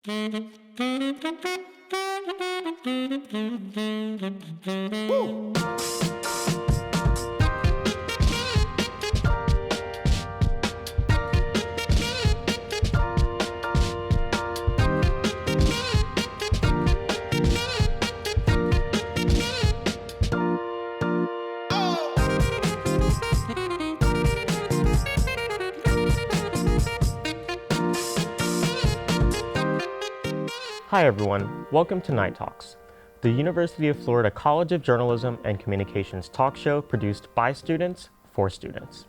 Hi everyone, welcome to Night Talks, the University of Florida College of Journalism and Communications talk show produced by students for students.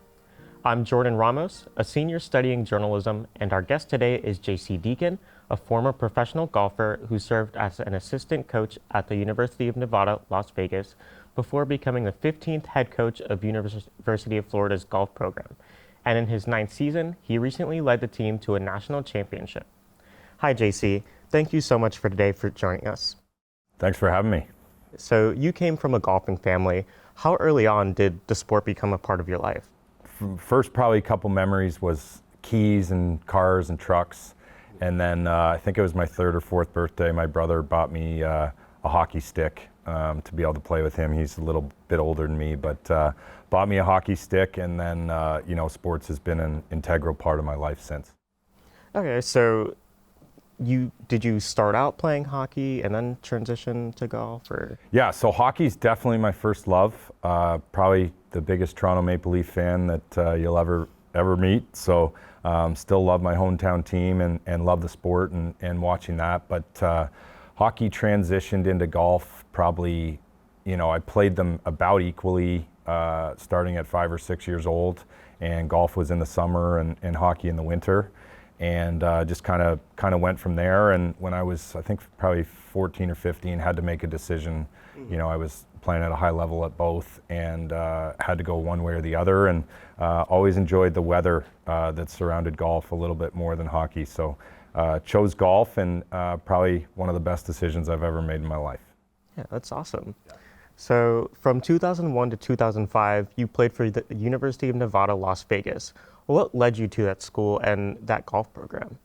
I'm Jordan Ramos, a senior studying journalism, and our guest today is JC Deacon, a former professional golfer who served as an assistant coach at the University of Nevada, Las Vegas, before becoming the 15th head coach of University of Florida's golf program. And in his 9th season, he recently led the team to a national championship. Hi JC, thank you so much for joining us. Thanks for having me. So you came from a golfing family. How early on did the sport become a part of your life? First, probably a couple memories was keys and cars and trucks. And then I think it was my 3rd or 4th birthday, my brother bought me a hockey stick to be able to play with him. He's a little bit older than me, but bought me a hockey stick. And then, sports has been an integral part of my life since. Okay, so did you start out playing hockey and then transition to golf, or? Yeah, so hockey's definitely my first love. Probably the biggest Toronto Maple Leaf fan that you'll ever meet. So still love my hometown team and love the sport and watching that. But hockey transitioned into golf probably, I played them about equally starting at 5 or 6 years old, and golf was in the summer and hockey in the winter. And just kind of went from there. And when I was, I think, probably 14 or 15, had to make a decision. I was playing at a high level at both, and had to go one way or the other. And always enjoyed the weather that surrounded golf a little bit more than hockey. So chose golf, and probably one of the best decisions I've ever made in my life. Yeah, that's awesome. Yeah. So from 2001 to 2005, you played for the University of Nevada, Las Vegas. What led you to that school and that golf program?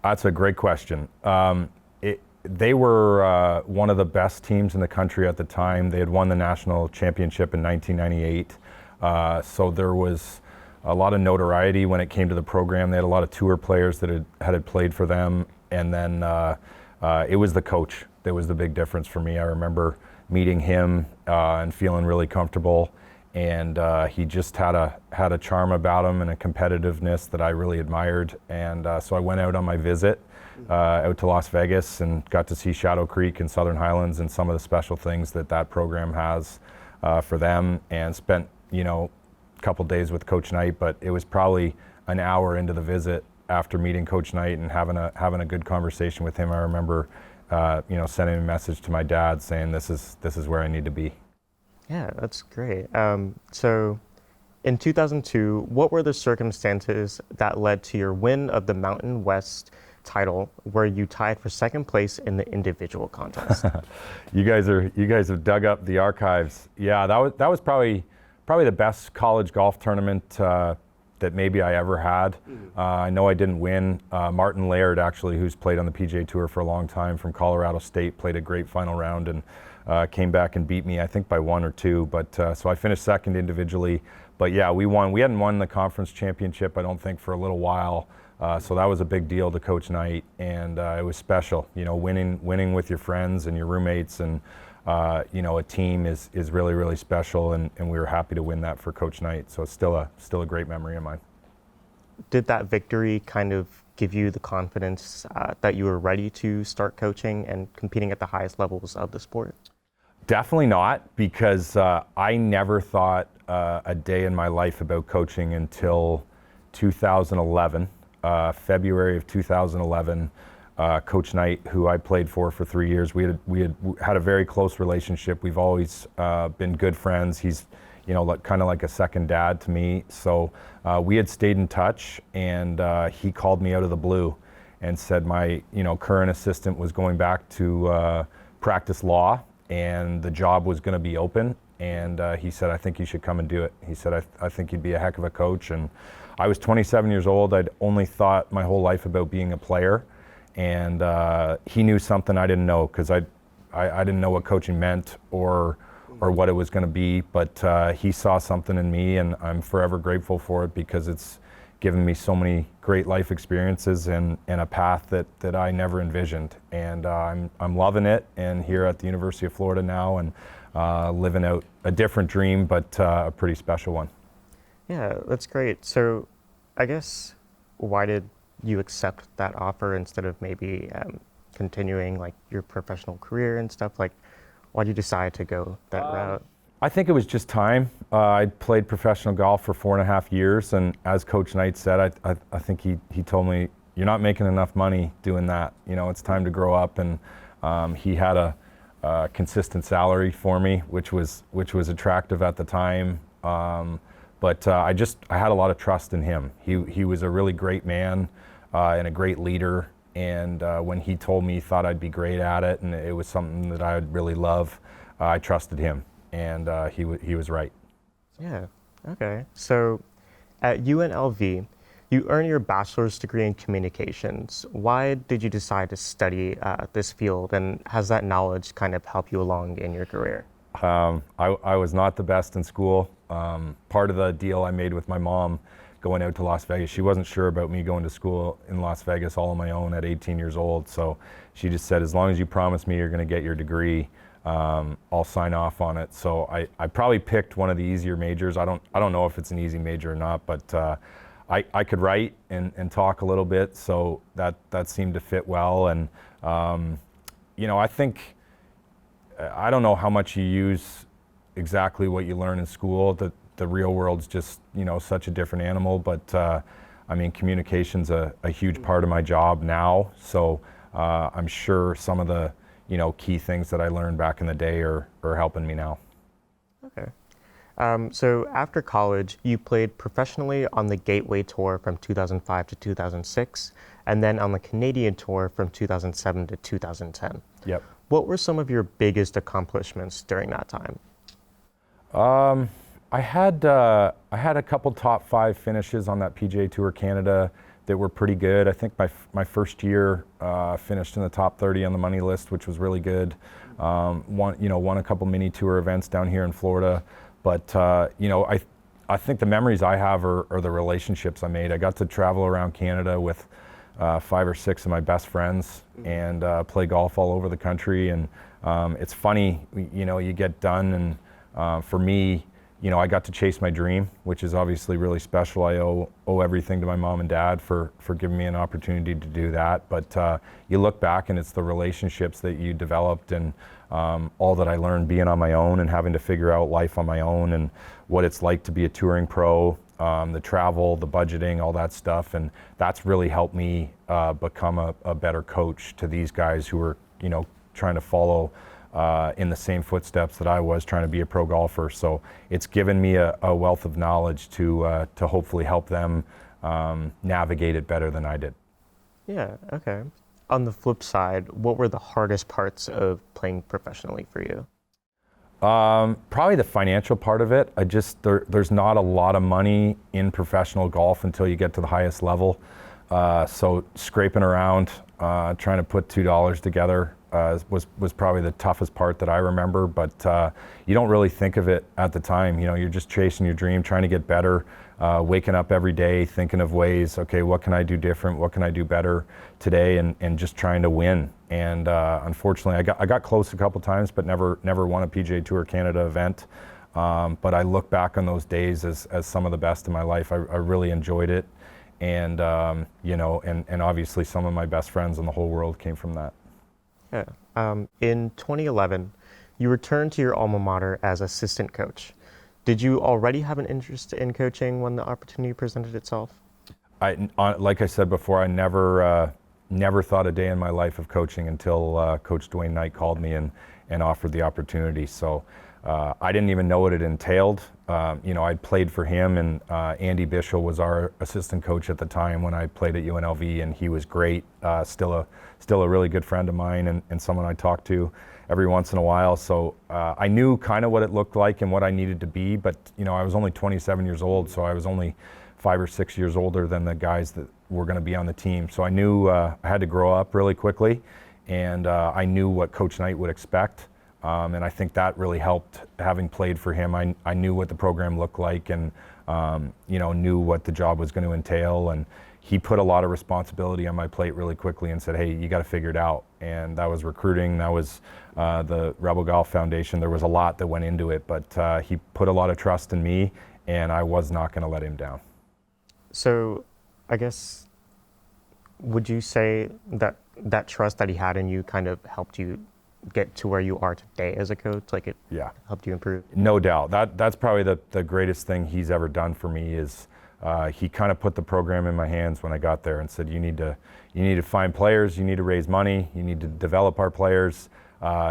That's a great question. They were one of the best teams in the country at the time. They had won the national championship in 1998. So there was a lot of notoriety when it came to the program. They had a lot of tour players that had played for them. And then it was the coach that was the big difference for me. I remember meeting him and feeling really comfortable. And he just had a charm about him and a competitiveness that I really admired. And so I went out on my visit out to Las Vegas and got to see Shadow Creek and Southern Highlands and some of the special things that program has for them, and spent a couple days with Coach Knight. But it was probably an hour into the visit after meeting Coach Knight and having a good conversation with him. I remember sending a message to my dad saying this is where I need to be. Yeah, that's great. So in 2002, what were the circumstances that led to your win of the Mountain West title, where you tied for 2nd place in the individual contest? You guys have dug up the archives. Yeah, that was probably the best college golf tournament that maybe I ever had. I know I didn't win. Martin Laird, actually, who's played on the PGA Tour for a long time, from Colorado State, played a great final round and came back and beat me, I think by 1 or 2. But so I finished 2nd individually. But yeah, we won. We hadn't won the conference championship, I don't think, for a little while. So that was a big deal to Coach Knight, and it was special. Winning with your friends and your roommates, and a team is really, really special. And we were happy to win that for Coach Knight. So it's still a great memory of mine. Did that victory kind of give you the confidence that you were ready to start coaching and competing at the highest levels of the sport? Definitely not, because I never thought a day in my life about coaching until 2011, February of 2011. Coach Knight, who I played for 3 years, we had a very close relationship. We've always been good friends. He's kind of like a second dad to me. So we had stayed in touch, and he called me out of the blue and said my current assistant was going back to practice law, and the job was going to be open. And he said, I think you should come and do it. He said, I think you'd be a heck of a coach. And I was 27 years old. I'd only thought my whole life about being a player. and he knew something I didn't know, because I didn't know what coaching meant or what it was going to be, but he saw something in me, and I'm forever grateful for it, because it's given me so many great life experiences and a path that I never envisioned. And I'm loving it, and here at the University of Florida now, and living out a different dream, but a pretty special one. Yeah, that's great. So I guess, why did you accept that offer instead of maybe continuing like your professional career and stuff? Like, why did you decide to go that route? I think it was just time. I played professional golf for 4.5 years, and as Coach Knight said, I think he told me, you're not making enough money doing that. You know, it's time to grow up, and he had a consistent salary for me, which was attractive at the time. But I had a lot of trust in him. He was a really great man and a great leader. And when he told me he thought I'd be great at it, and it was something that I would really love, I trusted him, and he was right. Yeah, okay. So at UNLV, you earn your bachelor's degree in communications. Why did you decide to study this field, and has that knowledge kind of helped you along in your career? I was not the best in school. Part of the deal I made with my mom going out to Las Vegas, she wasn't sure about me going to school in Las Vegas all on my own at 18 years old. So she just said, as long as you promise me you're going to get your degree, I'll sign off on it. So I probably picked one of the easier majors. I don't know if it's an easy major or not, but I could write and talk a little bit, so that seemed to fit well. And you know, I don't know how much you use exactly what you learn in school. The real world's just, you know, such a different animal. But I mean, communication's a huge part of my job now. So I'm sure some of the, you know, key things that I learned back in the day are helping me now. Okay. So after college, you played professionally on the Gateway Tour from 2005 to 2006, and then on the Canadian Tour from 2007 to 2010. Yep. What were some of your biggest accomplishments during that time? I had a couple top 5 finishes on that PGA Tour Canada that were pretty good. I think my first year finished in the top 30 on the money list, which was really good. Won a couple mini tour events down here in Florida. But you know, I think the memories I have are the relationships I made. I got to travel around Canada with 5 or 6 of my best friends and play golf all over the country. And it's funny, you know, you get done, and for me, you know, I got to chase my dream, which is obviously really special. I owe everything to my mom and dad for giving me an opportunity to do that. But you look back, and it's the relationships that you developed, and all that I learned being on my own and having to figure out life on my own, and what it's like to be a touring pro, the travel, the budgeting, all that stuff. And that's really helped me become a better coach to these guys who are, you know, trying to follow in the same footsteps that I was trying to be a pro golfer. So it's given me a wealth of knowledge to hopefully help them navigate it better than I did. Yeah, okay. On the flip side, what were the hardest parts of playing professionally for you? Probably the financial part of it. There's not a lot of money in professional golf until you get to the highest level. So scraping around, trying to put $2 together was probably the toughest part that I remember. But you don't really think of it at the time. You know, you're just chasing your dream, trying to get better, waking up every day thinking of ways, okay, what can I do different? What can I do better today? And just trying to win. And unfortunately, I got close a couple times, but never won a PGA Tour Canada event. But I look back on those days as some of the best in my life. I really enjoyed it. And you know, and obviously some of my best friends in the whole world came from that. Yeah. In 2011, you returned to your alma mater as assistant coach. Did you already have an interest in coaching when the opportunity presented itself? Like I said before, I never thought a day in my life of coaching until Coach Dwayne Knight called me and offered the opportunity. So I didn't even know what it entailed. You know, I'd played for him, and Andy Bischel was our assistant coach at the time when I played at UNLV, and he was great. Still a really good friend of mine, and someone I talk to every once in a while. So I knew kind of what it looked like and what I needed to be, but you know, I was only 27 years old, so I was only 5 or 6 years older than the guys that were going to be on the team. So I knew I had to grow up really quickly, and I knew what Coach Knight would expect. And I think that really helped, having played for him. I knew what the program looked like, and knew what the job was going to entail. And he put a lot of responsibility on my plate really quickly and said, hey, you got to figure it out. And that was recruiting, that was the Rebel Golf Foundation. There was a lot that went into it, but he put a lot of trust in me, and I was not going to let him down. So I guess, would you say that that trust that he had in you kind of helped you get to where you are today as a coach? Like it helped you improve? No doubt. That's probably the greatest thing he's ever done for me is he kind of put the program in my hands when I got there and said, you need to find players, you need to raise money, you need to develop our players.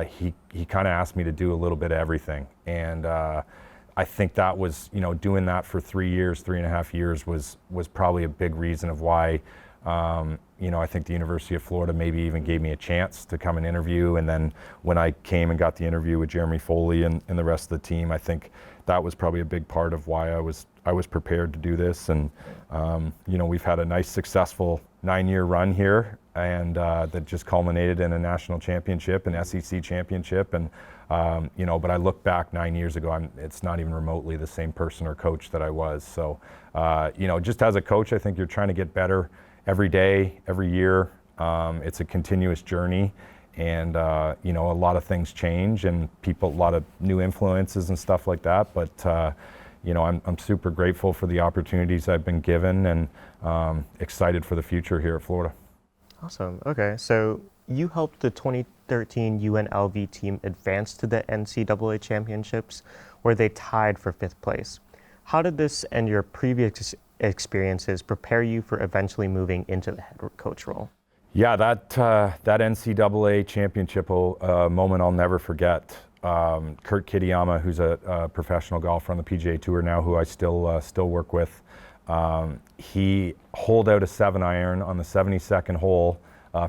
He kind of asked me to do a little bit of everything. And I think that was, doing that for 3.5 years was probably a big reason of why, I think the University of Florida maybe even gave me a chance to come and interview. And then when I came and got the interview with Jeremy Foley and the rest of the team, I think that was probably a big part of why I was prepared to do this. And, we've had a nice, successful 9-year run here, and that just culminated in a national championship, an SEC championship. And, but I look back 9 years ago, it's not even remotely the same person or coach that I was. So, just as a coach, I think you're trying to get better every day, every year. It's a continuous journey, and a lot of things change, and a lot of new influences and stuff like that. But I'm super grateful for the opportunities I've been given, and excited for the future here at Florida. Awesome. Okay, so you helped the 2013 UNLV team advance to the NCAA championships, where they tied for 5th place. How did this and your previous experiences prepare you for eventually moving into the head coach role? Yeah, that NCAA championship moment I'll never forget. Kurt Kitayama, who's a professional golfer on the PGA Tour now, who I still work with, he holed out a 7-iron on the 72nd hole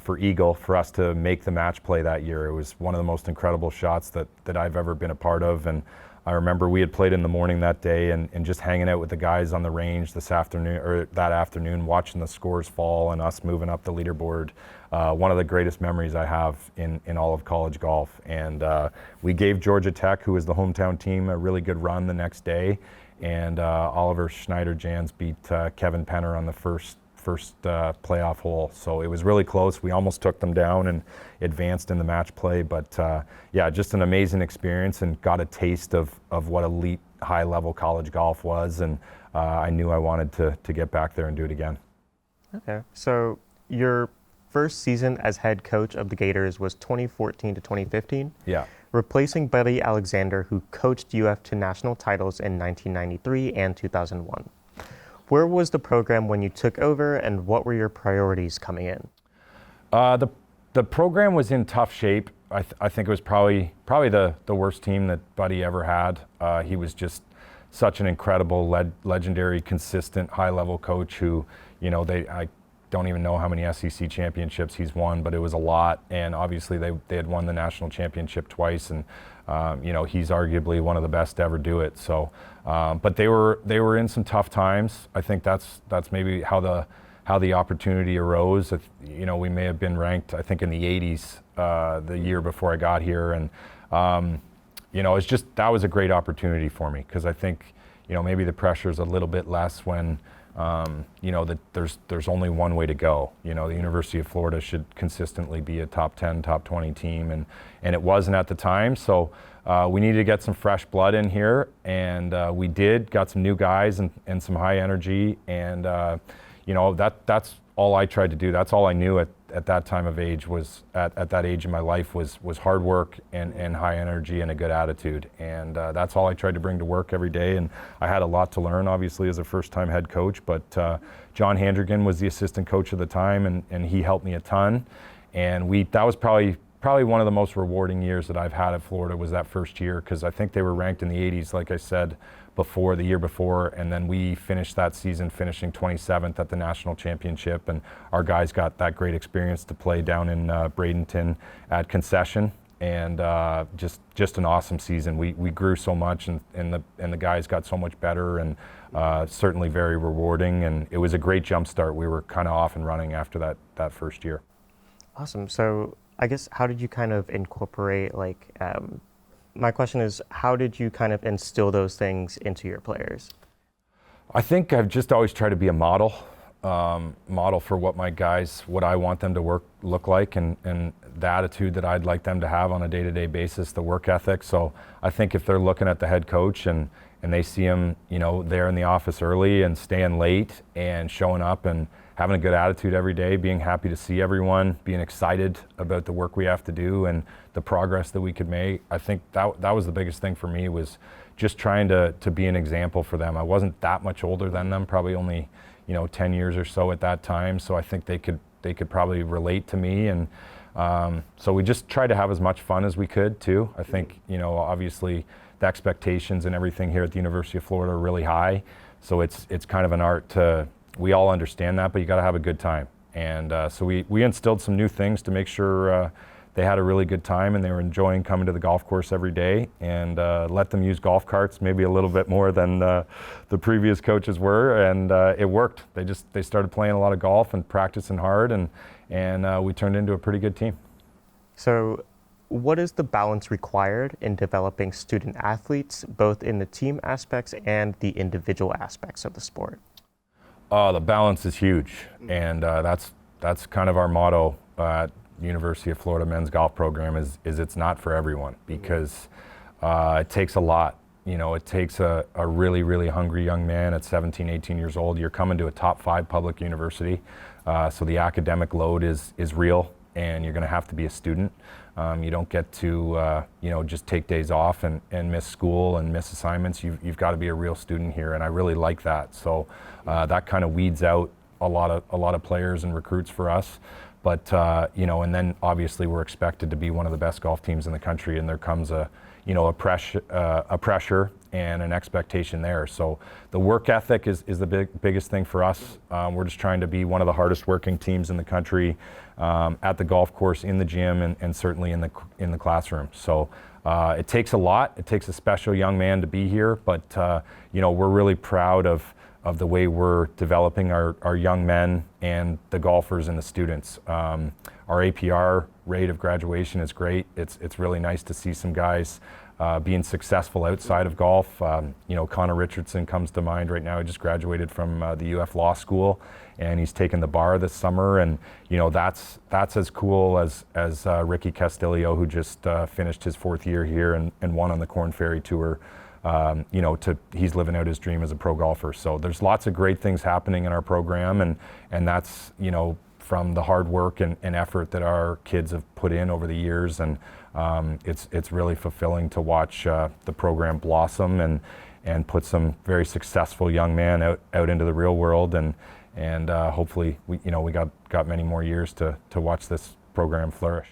for eagle for us to make the match play that year. It was one of the most incredible shots that I've ever been a part of. And I remember we had played in the morning that day, and just hanging out with the guys on the range that afternoon, watching the scores fall and us moving up the leaderboard. One of the greatest memories I have in all of college golf. And we gave Georgia Tech, who was the hometown team, a really good run the next day. And Oliver Schneider-Jans beat Kevin Penner on the first playoff hole. So it was really close. We almost took them down and advanced in the match play. But just an amazing experience, and got a taste of what elite high-level college golf was. And I knew I wanted to get back there and do it again. Okay. So your first season as head coach of the Gators was 2014 to 2015. Yeah. Replacing Buddy Alexander, who coached UF to national titles in 1993 and 2001. Where was the program when you took over, and what were your priorities coming in? The program was in tough shape. I think it was probably the worst team that Buddy ever had. He was just such an incredible, legendary, consistent, high-level coach who, I don't even know how many SEC championships he's won, but it was a lot. And obviously they had won the national championship twice, and he's arguably one of the best to ever do it. So, but they were in some tough times. I think that's maybe how the opportunity arose. We may have been ranked, I think, in the 80s the year before I got here, and it's just, that was a great opportunity for me, because I think maybe the pressure is a little bit less when that there's only one way to go. The University of Florida should consistently be a top 10, top 20 team, and it wasn't at the time. So we needed to get some fresh blood in here, and we got some new guys and some high energy, and that's all I tried to do. That's all I knew at that time of age was at that age in my life was hard work and high energy and a good attitude. And that's all I tried to bring to work every day. And I had a lot to learn, obviously, as a first-time head coach. But John Handrigan was the assistant coach at the time, and he helped me a ton. And that was probably one of the most rewarding years that I've had at Florida, was that first year, because I think they were ranked in the 80s, like I said, the year before, and then we finished that season finishing 27th at the national championship, and our guys got that great experience to play down in Bradenton at Concession, and just an awesome season. We grew so much, and the guys got so much better, and certainly very rewarding. And it was a great jump start. We were kind of off and running after that first year. Awesome. So I guess how did you kind of incorporate my question is, how did you kind of instill those things into your players? I think I've just always tried to be a model for what I want them to look like, and the attitude that I'd like them to have on a day-to-day basis, the work ethic. So I think if they're looking at the head coach and they see him, there in the office early and staying late and showing up and having a good attitude every day, being happy to see everyone, being excited about the work we have to do and the progress that we could make. I think that was the biggest thing for me, was just trying to be an example for them. I wasn't that much older than them, probably only 10 years or so at that time. So I think they could probably relate to me, and so we just tried to have as much fun as we could too. I think obviously the expectations and everything here at the University of Florida are really high. So it's kind of an art to. We all understand that, but you got to have a good time. And so we instilled some new things to make sure they had a really good time and they were enjoying coming to the golf course every day, and let them use golf carts maybe a little bit more than the previous coaches were. And it worked. They started playing a lot of golf and practicing hard, and we turned into a pretty good team. So what is the balance required in developing student athletes, both in the team aspects and the individual aspects of the sport? The balance is huge, and that's kind of our motto at University of Florida men's golf program is it's not for everyone, because it takes a lot. It takes a really, really hungry young man at 17, 18 years old. You're coming to a top 5 public university, so the academic load is real, and you're going to have to be a student. You don't get to just take days off and miss school and miss assignments. You've got to be a real student here, and I really like that. So that kind of weeds out a lot of players and recruits for us. But and then obviously we're expected to be one of the best golf teams in the country, and there comes a pressure and an expectation there. So the work ethic is the biggest thing for us. We're just trying to be one of the hardest working teams in the country, at the golf course, in the gym, and certainly in the classroom. So it takes a lot. It takes a special young man to be here, but we're really proud of the way we're developing our young men and the golfers and the students. Our APR rate of graduation is great. It's really nice to see some guys being successful outside of golf. Connor Richardson comes to mind right now. He just graduated from the UF Law School, and he's taken the bar this summer. And that's as cool as Ricky Castillo, who just finished his 4th year here and won on the Korn Ferry Tour. He's living out his dream as a pro golfer. So there's lots of great things happening in our program, and that's from the hard work and effort that our kids have put in over the years, and it's really fulfilling to watch the program blossom and put some very successful young men out into the real world, and hopefully we got many more years to watch this program flourish.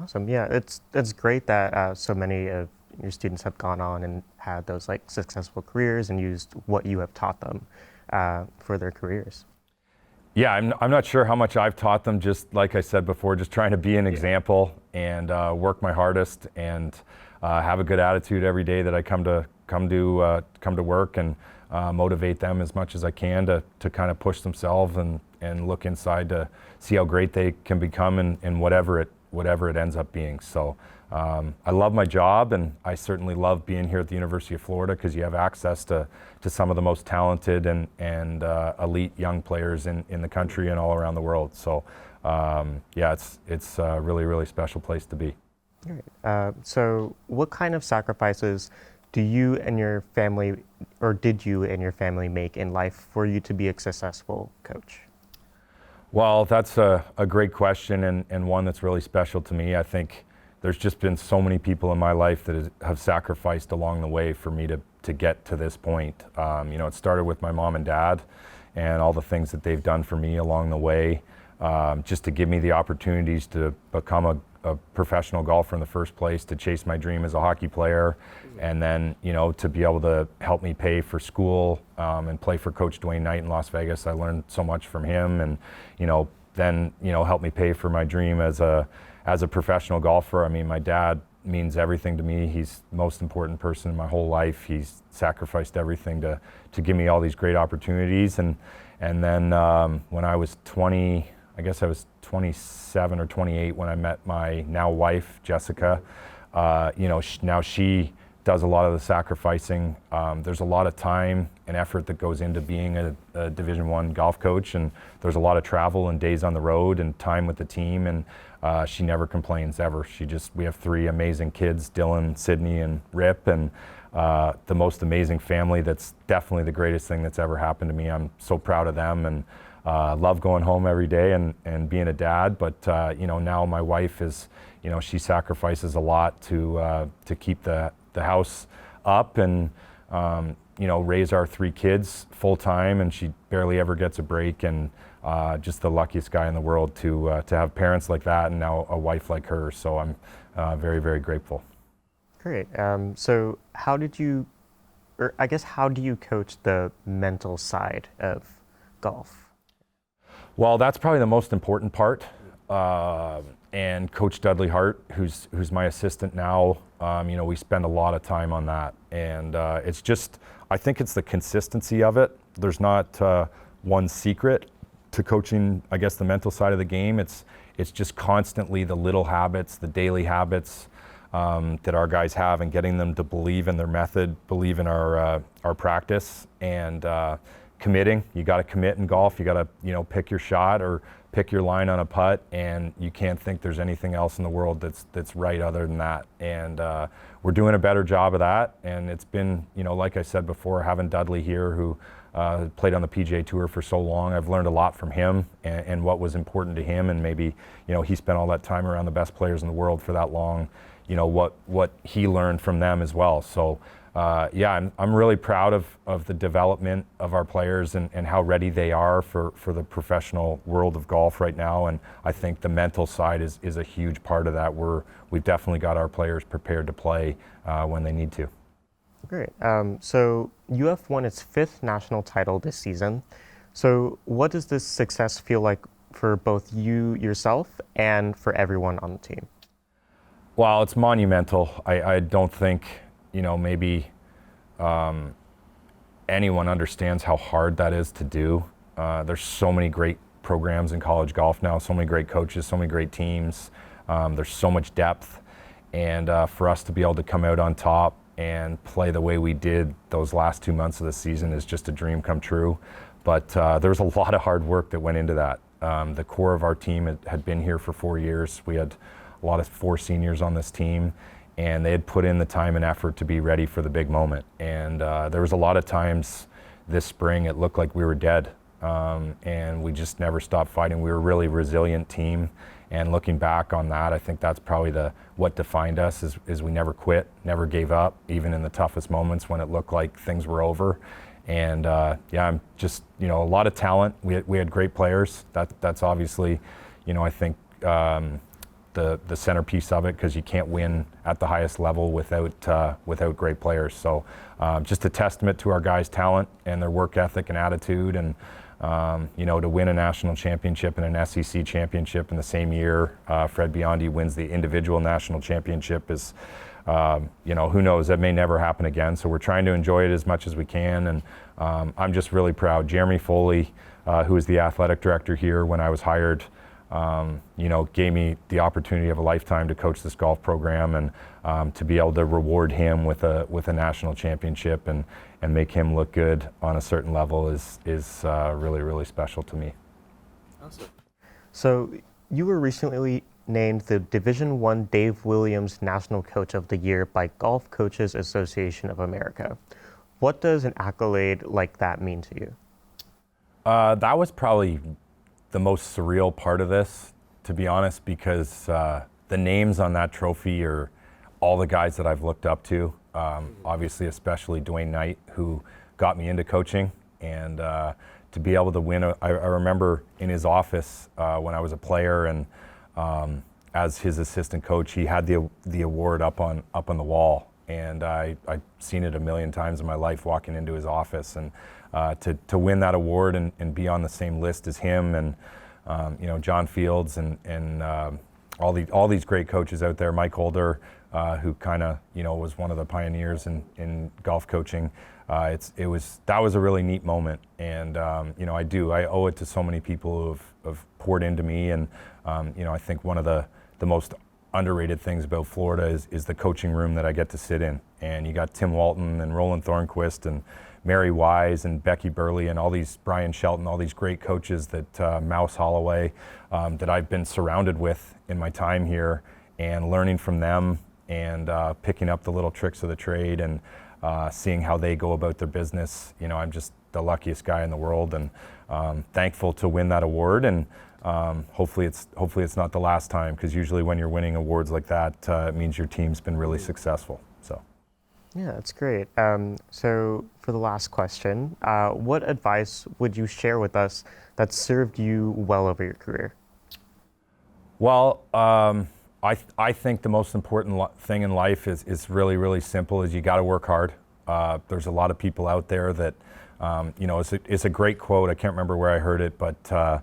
Awesome. Yeah, it's great that so many of your students have gone on and had those successful careers and used what you have taught them for their careers. Yeah, I'm not sure how much I've taught them. Just like I said before, just trying to be an example and work my hardest and have a good attitude every day that I come to work, and motivate them as much as I can to kind of push themselves and look inside to see how great they can become in whatever it ends up being. So I love my job, and I certainly love being here at the University of Florida, because you have access to some of the most talented and elite young players in the country and all around the world. So it's a really, really special place to be. Right. So what kind of sacrifices do you and your family, or did you and your family, make in life for you to be a successful coach? Well, that's a great question, and one that's really special to me. I think there's just been so many people in my life that have sacrificed along the way for me to get to this point. It started with my mom and dad and all the things that they've done for me along the way, just to give me the opportunities to become a professional golfer in the first place, to chase my dream as a hockey player, and then to be able to help me pay for school and play for Coach Dwayne Knight in Las Vegas. I learned so much from him, and then help me pay for my dream as as a professional golfer, I mean, my dad means everything to me. He's the most important person in my whole life. He's sacrificed everything to give me all these great opportunities. And then when I was 20, I guess I was 27 or 28 when I met my now wife, Jessica. Now she does a lot of the sacrificing. There's a lot of time and effort that goes into being a Division I golf coach, and there's a lot of travel and days on the road and time with the team, and she never complains ever. We have 3 amazing kids, Dylan, Sydney, and Rip, and the most amazing family. That's definitely the greatest thing that's ever happened to me. I'm so proud of them, and love going home every day and being a dad. But now my wife is, she sacrifices a lot to keep the house up and raise our 3 kids full time, and she barely ever gets a break, and just the luckiest guy in the world to have parents like that and now a wife like her. So I'm very, very grateful. Great. So how do you coach the mental side of golf? Well, that's probably the most important part. And Coach Dudley Hart, who's my assistant now, we spend a lot of time on that. And it's just, I think it's the consistency of it. There's not one secret to coaching, I guess, the mental side of the game. It's just constantly the little habits, the daily habits that our guys have, and getting them to believe in their method, believe in our practice, and committing. You got to commit in golf. You got to, pick your shot or pick your line on a putt, and you can't think there's anything else in the world that's right other than that. And we're doing a better job of that. And it's been, like I said before, having Dudley here, who played on the PGA Tour for so long, I've learned a lot from him and what was important to him. And maybe, he spent all that time around the best players in the world for that long, what he learned from them as well. So I'm really proud of the development of our players and how ready they are for the professional world of golf right now. And I think the mental side is a huge part of that. We've definitely got our players prepared to play when they need to. Great. So UF won its 5th national title this season. So what does this success feel like for both you yourself and for everyone on the team? Well, it's monumental. I don't think, maybe anyone understands how hard that is to do. There's so many great programs in college golf now, so many great coaches, so many great teams. There's so much depth. And for us to be able to come out on top and play the way we did those last 2 months of the season is just a dream come true. But there's a lot of hard work that went into that. The core of our team had been here for 4 years. We had a lot of 4 seniors on this team, and they had put in the time and effort to be ready for the big moment. And there was a lot of times this spring it looked like we were dead, and we just never stopped fighting. We were a really resilient team, and looking back on that, I think that's probably what defined us is we never quit, never gave up, even in the toughest moments when it looked like things were over. And I'm just, a lot of talent. We had great players. That's obviously, I think, the centerpiece of it, because you can't win at the highest level without great players. So just a testament to our guys' talent and their work ethic and attitude, and to win a national championship and an SEC championship in the same year. Fred Biondi wins the individual national championship is, who knows, that may never happen again. So we're trying to enjoy it as much as we can, and I'm just really proud. Jeremy Foley, who is the athletic director here when I was hired, gave me the opportunity of a lifetime to coach this golf program, and to be able to reward him with a national championship and make him look good on a certain level is really, really special to me. Awesome. So you were recently named the Division I Dave Williams National Coach of the Year by Golf Coaches Association of America. What does an accolade like that mean to you? That was probably the most surreal part of this, to be honest, because the names on that trophy are all the guys that I've looked up to. Obviously, especially Dwayne Knight, who got me into coaching, and to be able to win. I remember in his office when I was a player, and as his assistant coach, he had the award up on the wall, and I've seen it a million times in my life walking into his office, and to win that award and be on the same list as him and John Fields and all these great coaches out there. Mike Holder, who kind of was one of the pioneers in golf coaching. That was a really neat moment, and I owe it to so many people who have poured into me, and I think one of the most underrated things about Florida is the coaching room that I get to sit in. And you got Tim Walton and Roland Thornquist and Mary Wise and Becky Burley and all these, Brian Shelton, all these great coaches that Mouse Holloway, that I've been surrounded with in my time here, and learning from them and picking up the little tricks of the trade and seeing how they go about their business. I'm just the luckiest guy in the world, and thankful to win that award. And hopefully it's not the last time, because usually when you're winning awards like that, it means your team's been really successful. So. Yeah, that's great. So for the last question, what advice would you share with us that served you well over your career? Well, I think the most important thing in life is really, really simple, is you got to work hard. There's a lot of people out there that, it's a great quote. I can't remember where I heard it, but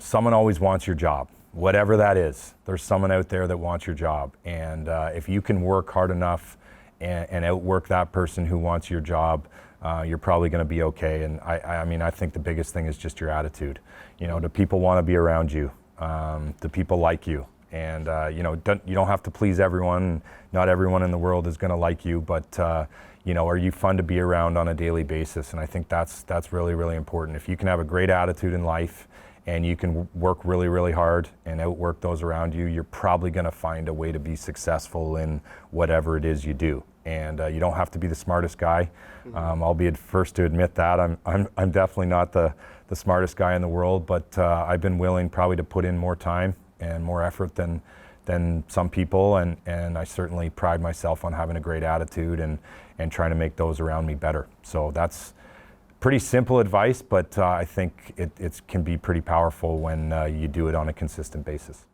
someone always wants your job. Whatever that is, there's someone out there that wants your job. And if you can work hard enough and outwork that person who wants your job, you're probably going to be okay. And I think the biggest thing is just your attitude. Do people want to be around you? Do people like you? And you don't have to please everyone. Not everyone in the world is going to like you, but are you fun to be around on a daily basis? And I think that's really, really important. If you can have a great attitude in life, and you can work really, really hard and outwork those around you, you're probably going to find a way to be successful in whatever it is you do. And you don't have to be the smartest guy. I'll be the first to admit that. I'm definitely not the smartest guy in the world, but I've been willing probably to put in more time and more effort than some people, and I certainly pride myself on having a great attitude and trying to make those around me better. So that's pretty simple advice, but I think it can be pretty powerful when you do it on a consistent basis.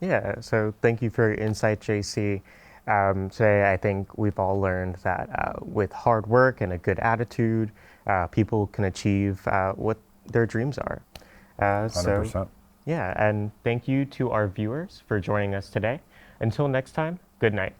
Yeah, so thank you for your insight, JC. Today, I think we've all learned that with hard work and a good attitude, people can achieve what their dreams are. 100%. Yeah, and thank you to our viewers for joining us today. Until next time, good night.